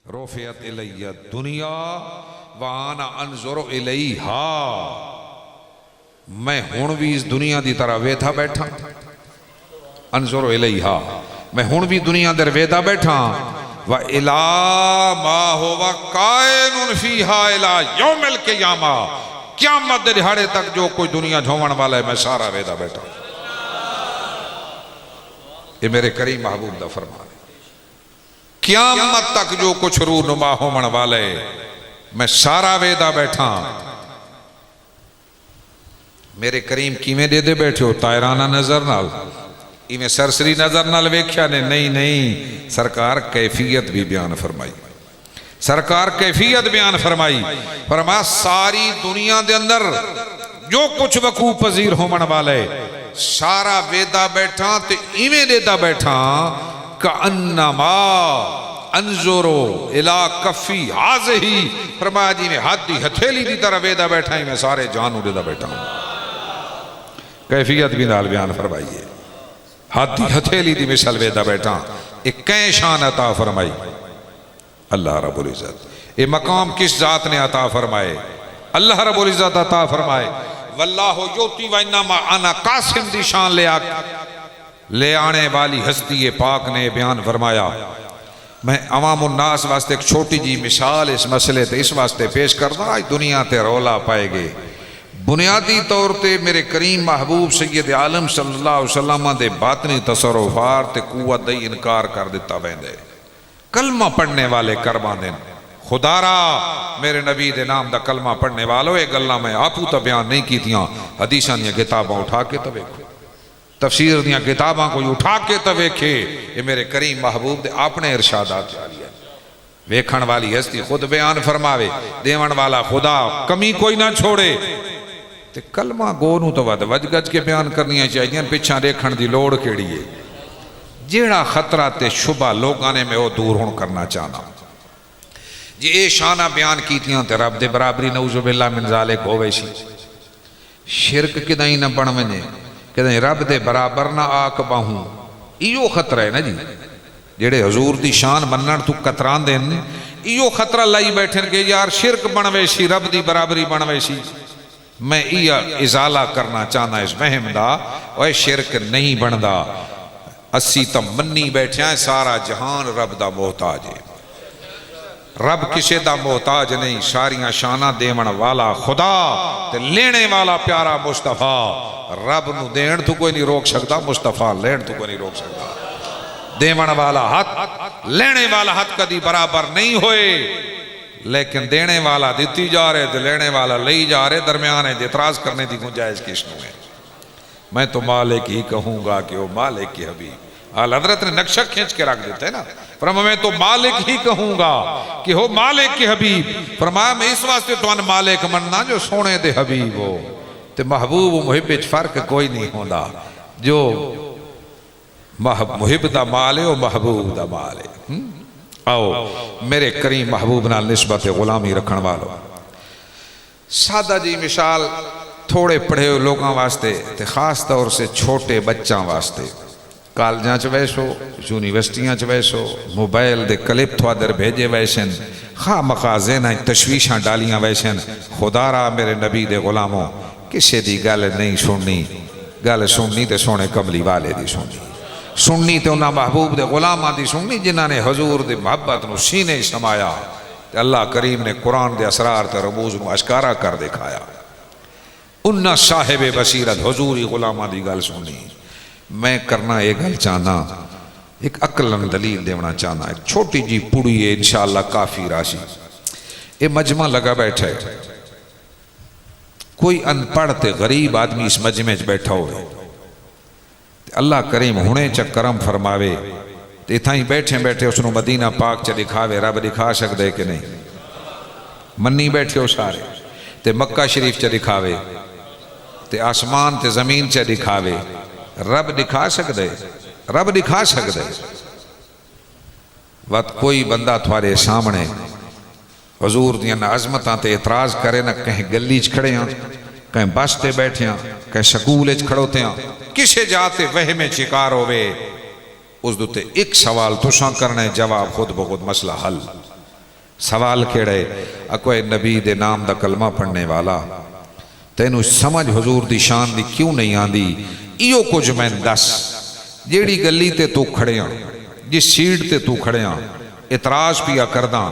رفعت الی الدنیا وانا انظر الیہا، میں ہن بھی اس دنیا دی طرح ویدھا بیٹھا، انظر الیہا، میں ہن بھی دنیا در ویدھا بیٹھا، وَإِلَىٰ مَا هُوَ قَائِمٌ فِيهَا إِلَىٰ يَوْمِ الْقِيَامَةِ، قیامت دے دہاڑے تک جو کوئی دنیا جھومن والا ہے میں سارا ویدھا بیٹھا ہوں۔ یہ میرے کریم محبوب دا فرمان ہے، قیامت تک جو کچھ رونما ہومن والے میں سارا ویدھا بیٹھا۔ میرے کریم کیویں دے دے بیٹھے ہو؟ طائرانہ نظر نال، ایویں سرسری نظر نال ویکھیا نے؟ نہیں، سرکار کیفیت بھی بیان فرمائی، سرکار کیفیت بیان فرمائی، فرمایا ساری دنیا دے اندر جو کچھ وقوع پذیر ہومن والے سارا ویدہ بیٹھا تے ایویں دیدہ بیٹھا کَأَنَّمَا انظرو الی کفی ہذہی، فرمایا جی میں ہاتھ دی ہتھیلی دی طرح ویدہ بیٹھا ہی میں سارے جانو دیدہ بیٹھا ہوں۔ کیفیت بھی نال بیان فرمائیے، ہاتھ دی ہتھیلی دی مثال ویدہ بیٹھا، ایک کئے شان عطا فرمائی اللہ رب العزت۔ یہ مقام کس ذات نے عطا فرمائے؟ اللہ رب العزت عطا فرمائے۔ واللہ یوتی وانما انا قاسم دی شان لے آنے والی ہستی پاک نے بیان فرمایا۔ میں عوام الناس واسطے ایک چھوٹی جی مثال اس مسئلے تے اس واسطے پیش کرنا، آج دنیا تے رولا پائے گے۔ بنیادی طور تے میرے کریم محبوب سید عالم صلی اللہ علیہ وسلم دے باطنی تصرفات تے قوت دے انکار کر دیتا ویندے۔ کلمہ پڑھنے والے کربان دیں، خدا را میرے نبی دے نام دا کلمہ پڑھنے والوں، ایک اللہ میں آپو تا بیان نہیں کی تھیاں، حدیثاں دیا کتاباں اٹھا کے تو دیکھو، تفسیر دیا کتاباں کوئی اٹھا کے تو دیکھے، یہ میرے کریم محبوب دے اپنے ارشادات جاری ہے۔ ویکھن والی ہستی خود بیان فرماوے، دیون والا خدا کمی کوئی نہ چھوڑے، تے کلمہ گونوں تو ود وج گج کے بیان کرنیاں چاہیے، پیچھا دیکھن دی لوڑ کیڑی ہے؟ جیڑا خطرہ تے شبہ لوگاں نے میں وہ دور ہون کرنا چاہنا۔ جی اے شانہ بیان کیتیاں تے رب دے برابری نعوذ باللہ من ذالک ہوئے سی، شرک کدائیں نہ بن ونے، کدائیں رب دے برابر نہ آک باہوں، ایو خطرہ ہے نا جی، جیڑے حضور دی شان منن تو کتران دین، ایو خطرہ لائی بیٹھن کہ یار شرک بنوے سی، رب دی برابری بنوے سی۔ میں ایہ ازالہ کرنا چاہنا اس وہم دا، اوہ شرک نہیں بندا، اسی تم منی بیٹھے ہیں سارا جہان رب دا محتاج ہے، رب کسے دا محتاج نہیں، ساریاں شانہ دیون والا خدا تے لینے والا پیارا مصطفیٰ، رب نو دین تو کوئی نہیں روک سکتا، مصطفیٰ لین تو کوئی نہیں روک سکتا۔ دیون والا ہاتھ لینے والا ہاتھ کدی برابر نہیں ہوئے، لیکن دینے والا دیتی جا رہے تے لینے والا لئی جا رہے، درمیان ہے اعتراض کرنے دی گنجائش کس نو ہے؟ میں تو مالک ہی کہوں گا کہ وہ مالک کی حبیب، آل حضرت نے نقشہ کھینچ کے رکھ دیتے ہیں نا، فرمایا میں تو مالک ہی کہوں گا کہ ہو مالک کی حبیب، فرمایا میں اس واسطے تو ان مالک مننا جو سونے دے حبیب ہو، تے محبوب و محب اچ فرق کوئی نہیں ہوندا، جو محب دا مال ہے وہ محبوب دا مال ہے۔ آؤ میرے کریم محبوب نال نسبت غلامی رکھن والو، سادہ جی مثال تھوڑے پڑھے ہوئے لوگاں واسطے تے خاص طور سے چھوٹے بچاں واسطے، کالجاں چ ویسو، یونیورسٹیاں چ ویسو، موبائل دے کلپ تھوا در بھیجے ویسن، خواہ مخواہ ذہناں تشویشاں ڈالیاں ویسن، خدا را میرے نبی دے غلاموں کسے دی گل نہیں سننی، گل سننی تے سونے کملی والے دی سننی، سننی تے انہاں محبوب دے غلاماں دی سننی جنہاں نے حضور دے محبت نو سینے سمایا، تے اللہ کریم نے قرآن دے اسرار تے رموز نو اشکارا کر دکھایا۔ انہاں صاحب بصیرت حضوری غلامہ دی گل سنی۔ میں کرنا ایک گل چاہنا، ایک عقلن دلیل دیونا چاہنا، ایک چھوٹی جی پوڑی ہے انشاءاللہ کافی راشی۔ یہ مجمع لگا بیٹھے، کوئی ان پڑھتے غریب آدمی اس مجمع بیٹھا ہوئے، اللہ کریم ہونے چا کرم فرماوے، اتھائیں بیٹھے بیٹھے اس نو مدینہ پاک چا دکھاوے، رب دکھا سکدے کہ نہیں؟ منی بیٹھے ہو سارے، تے مکہ شریف چا دکھاوے، تے آسمان تے زمین چا دکھاوے، رب دکھا سکدے؟ رب دکھا سکدے؟ وقت کوئی بندہ تھوارے سامنے حضور دیاں عظمتاں تے اعتراض کرے نہ، کہیں گلی چ کھڑے ہیں، کہیں بس تے بیٹھے ہیں، کہیں سکول چ کھڑوتے ہیں، کسے جاتے وہمیں چکار ہوئے، اس دوتے ایک سوال تو شاں کرنے جواب خود بخود مسئلہ حل سوال کیڑے اکوئے نبی دے نام دا کلمہ پڑھنے والا تینو سمجھ حضور دی شان دی کیوں نہیں آندی ایو کچھ میں دس جیڑی گلی تے تو کھڑے ہاں جس سیٹ تے تو کھڑے ہاں اعتراض پیا کرداں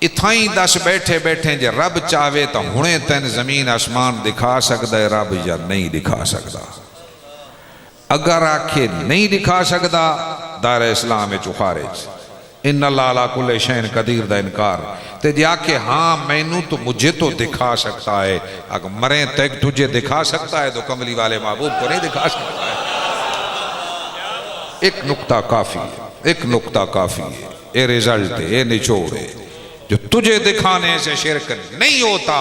اتھائیں دس بیٹھے بیٹھے جے رب چاہوے تو ہنے تین زمین آسمان دکھا سکتا ہے رب یا نہیں دکھا سکتا اگر آکھے نہیں دکھا سکتا دار اسلام خارج ان اللہ علی کل شین قدیر دا انکار تے جے آکھے ہاں مینوں تو مجھے تو دکھا سکتا ہے اگر مریں تک تجھے دکھا سکتا ہے تو کملی والے محبوب کو نہیں دکھا سکتا ہے ایک نقطہ کافی ہے ایک نقطہ کافی ہے اے ریزلٹ ہے اے نچوڑ ہے جو تجھے دکھانے سے شرک نہیں ہوتا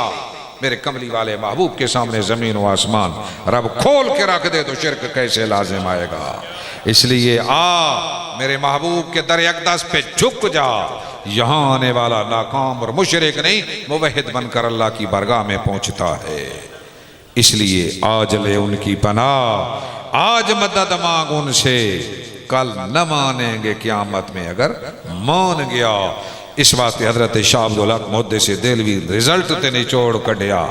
میرے کملی والے محبوب کے سامنے زمین و آسمان رب کھول کے رکھ دے تو شرک کیسے لازم آئے گا اس لیے میرے محبوب کے در اقدس پہ جھک جا یہاں آنے والا ناکام اور مشرک نہیں موحد بن کر اللہ کی بارگاہ میں پہنچتا ہے اس لیے آج لے ان کی پناہ آج مدد مانگ ان سے کل نہ مانیں گے قیامت میں اگر مان گیا اس واسطے حضرت شاہ عبدالحق محدث دہلوی رزلٹ تے نچوڑ کڈیا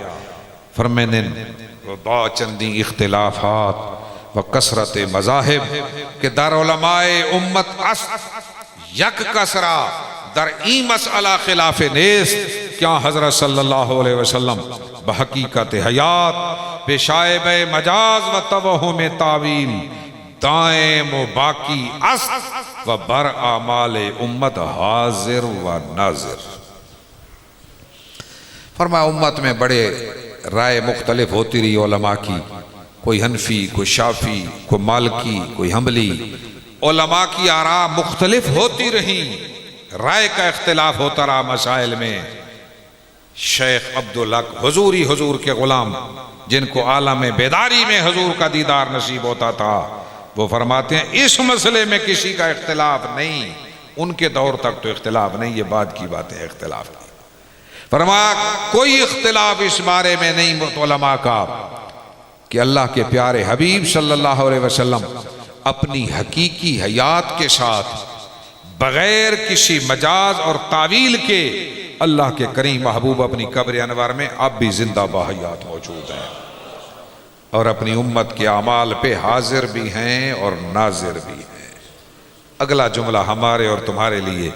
فرمیندن با چندی اختلافات و کثرت مذاہب کہ در علماء امت یک کسرا در این مسئلہ خلاف نیست کیا حضرت صلی اللہ علیہ وسلم بحقیقت حیات بشائب مجاز و توہم تعویل دائم و باقی و بر اعمال امت حاضر و ناظر فرمایا امت میں بڑے رائے مختلف ہوتی رہی علماء کی کوئی حنفی کوئی شافی کوئی مالکی کوئی حنبلی علماء کی آراء مختلف ہوتی رہی رائے کا اختلاف ہوتا رہا مسائل میں شیخ عبدالحق حضوری حضور کے غلام جن کو عالم بیداری میں حضور کا دیدار نصیب ہوتا تھا وہ فرماتے ہیں اس مسئلے میں کسی کا اختلاف نہیں ان کے دور تک تو اختلاف نہیں یہ بعد کی بات ہے اختلاف کی فرمایا کوئی اختلاف اس بارے میں نہیں علماء کا کہ اللہ کے پیارے حبیب صلی اللہ علیہ وسلم اپنی حقیقی حیات کے ساتھ بغیر کسی مجاز اور تعویل کے اللہ کے کریم محبوب اپنی قبر انور میں اب بھی زندہ باحیات موجود ہیں اور اپنی امت کے اعمال پہ حاضر بھی ہیں اور ناظر بھی ہیں اگلا جملہ ہمارے اور تمہارے لیے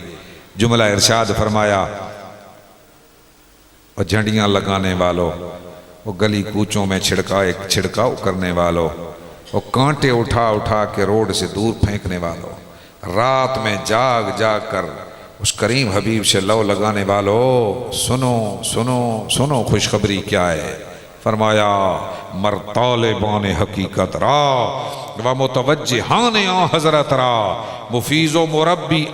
جملہ ارشاد فرمایا اور جھنڈیاں لگانے والوں وہ گلی کوچوں میں چھڑکاؤ کرنے والوں وہ کانٹے اٹھا اٹھا کے روڈ سے دور پھینکنے والوں رات میں جاگ جاگ کر اس کریم حبیب سے لو لگانے والوں سنو سنو سنو خوشخبری کیا ہے فرمایا مر طالبان حقیقت را و متوجہان حضرت را مفیز و مربی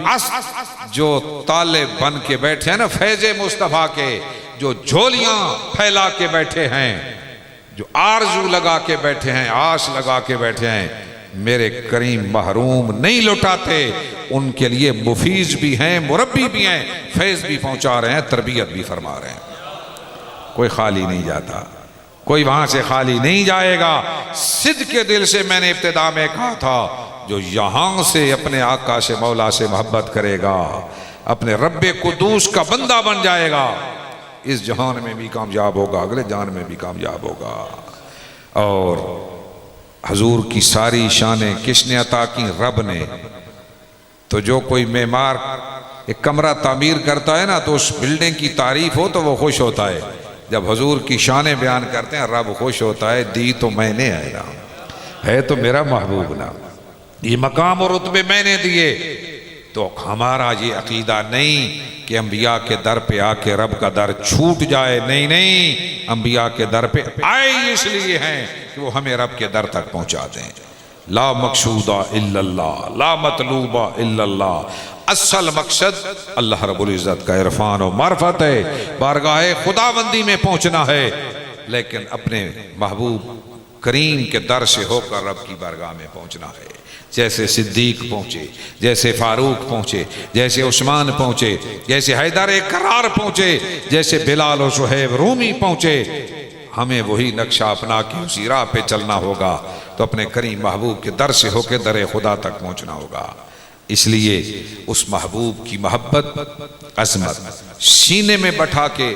جو طالب بن کے بیٹھے ہیں نا فیض مصطفیٰ کے جو جھولیاں پھیلا کے بیٹھے ہیں جو آرزو لگا کے بیٹھے ہیں آس لگا کے بیٹھے ہیں میرے کریم محروم نہیں لٹاتے ان کے لیے مفیز بھی ہیں مربی بھی ہیں فیض بھی پہنچا رہے ہیں تربیت بھی فرما رہے ہیں کوئی خالی نہیں جاتا کوئی وہاں سے خالی نہیں جائے گا صدق کے دل سے میں نے ابتدا میں کہا تھا جو یہاں سے اپنے آقا سے مولا سے محبت کرے گا اپنے رب قدوس کا بندہ بن جائے گا اس جہان میں بھی کامیاب ہوگا اگلے جہان میں بھی کامیاب ہوگا اور حضور کی ساری شانیں کس نے عطا کی رب نے تو جو کوئی معمار ایک کمرہ تعمیر کرتا ہے نا تو اس بلڈنگ کی تعریف ہو تو وہ خوش ہوتا ہے جب حضور کی شانیں بیان کرتے ہیں رب خوش ہوتا ہے دی تو میں نے ہے نا ہے تو میرا محبوب نا یہ مقام اور رتبے میں نے دیے تو ہمارا یہ عقیدہ نہیں کہ انبیاء کے در پہ آ کے رب کا در چھوٹ جائے نہیں انبیاء کے در پہ آئے اس لیے ہیں کہ وہ ہمیں رب کے در تک پہنچا دیں لا مقصودہ الا اللہ لا مطلوبہ الا اللہ اصل مقصد اللہ رب العزت کا عرفان و معرفت ہے بارگاہ خداوندی میں پہنچنا ہے لیکن اپنے محبوب کریم کے در سے ہو کر رب کی بارگاہ میں پہنچنا ہے جیسے صدیق پہنچے جیسے فاروق پہنچے جیسے عثمان پہنچے جیسے حیدر کرار پہنچے جیسے بلال و شہیب رومی پہنچے ہمیں وہی نقشہ اپنا کے اسی راہ پہ چلنا ہوگا تو اپنے کریم محبوب کے در سے ہو کے در خدا تک پہنچنا ہوگا اس لیے اس محبوب کی محبت، عظمت سینے میں بٹھا کے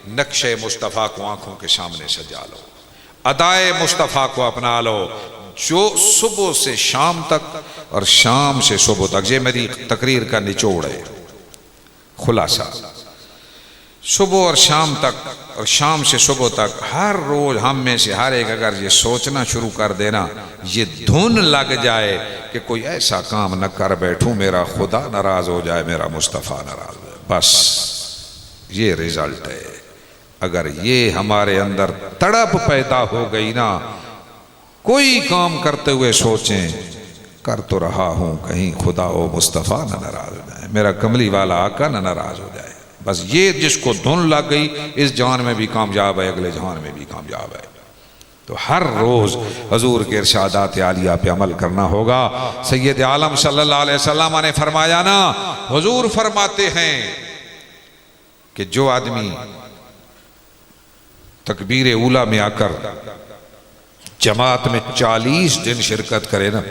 نقش مصطفیٰ کو آنکھوں کے سامنے سجا لو، ادائے مصطفیٰ کو اپنا لو، جو صبح سے شام تک اور شام سے صبح تک، یہ میری تقریر کا نچوڑ ہے، خلاصہ، صبح اور شام تک اور شام سے صبح تک ہر روز ہم میں سے ہر ایک اگر یہ سوچنا شروع کر دینا، یہ دھن لگ جائے کہ کوئی ایسا کام نہ کر بیٹھوں میرا خدا ناراض ہو جائے، میرا مصطفیٰ ناراض ہو جائے، بس یہ رزلٹ ہے۔ اگر یہ ہمارے اندر تڑپ پیدا ہو گئی نا، کوئی کام کرتے ہوئے سوچیں کر تو رہا ہوں کہیں خدا و مصطفیٰ نہ ناراض ہو جائے، میرا کملی والا آقا نہ ناراض ہو جائے۔ بس یہ جس کو دھن لگ گئی اس جہان میں بھی کامیاب ہے، اگلے جہان میں بھی کامیاب ہے۔ تو ہر روز حضور کے ارشادات عالیہ پہ عمل کرنا ہوگا۔ سید عالم صلی اللہ علیہ وسلم نے فرمایا نا، حضور فرماتے ہیں کہ جو آدمی تکبیر اولیٰ میں آ کر جماعت میں 40 دن شرکت کرے نا،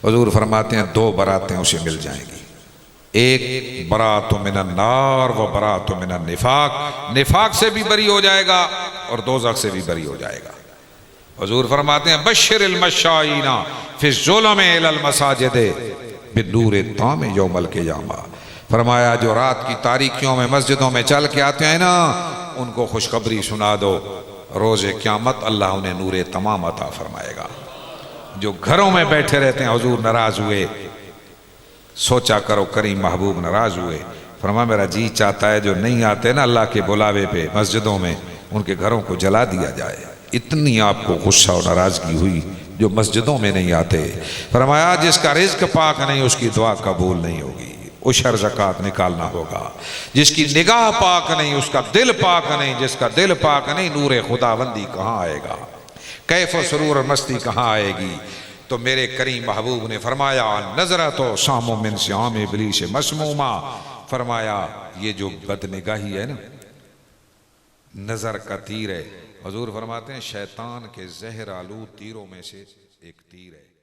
حضور فرماتے ہیں 2 براتیں اسے مل جائیں گی، ایک برات من النار و برات من النفاق، نفاق سے بھی بری ہو جائے گا اور دوزخ سے بھی بری ہو جائے گا۔ حضور فرماتے ہیں بشر المشائین فی الظلم الی المساجد بالنور التام یوم القیامہ، فرمایا جو رات کی تاریکیوں میں مسجدوں میں چل کے آتے ہیں نا، ان کو خوشخبری سنا دو، روز قیامت اللہ انہیں نور تمام عطا فرمائے گا۔ جو گھروں میں بیٹھے رہتے ہیں حضور ناراض ہوئے، سوچا کرو کریم محبوب ناراض ہوئے، فرمایا میرا جی چاہتا ہے جو نہیں آتے نا اللہ کے بلاوے پہ مسجدوں میں، ان کے گھروں کو جلا دیا جائے۔ اتنی آپ کو غصہ و ناراضگی ہوئی جو مسجدوں میں نہیں آتے۔ فرمایا جس کا رزق پاک نہیں اس کی دعا قبول نہیں ہوگی، عشر زکوٰۃ نکالنا ہوگا۔ جس کی نگاہ پاک نہیں اس کا دل پاک نہیں، جس کا دل پاک نہیں نور خداوندی کہاں آئے گا، کیف و سرور اور مستی کہاں آئے گی۔ تو میرے کریم محبوب نے فرمایا نظرت و سام من سیام ابلیس مسموما، فرمایا یہ جو بد نگاہی ہے نا، نظر کا تیر ہے، حضور فرماتے ہیں شیطان کے زہر آلود تیروں میں سے ایک تیر ہے۔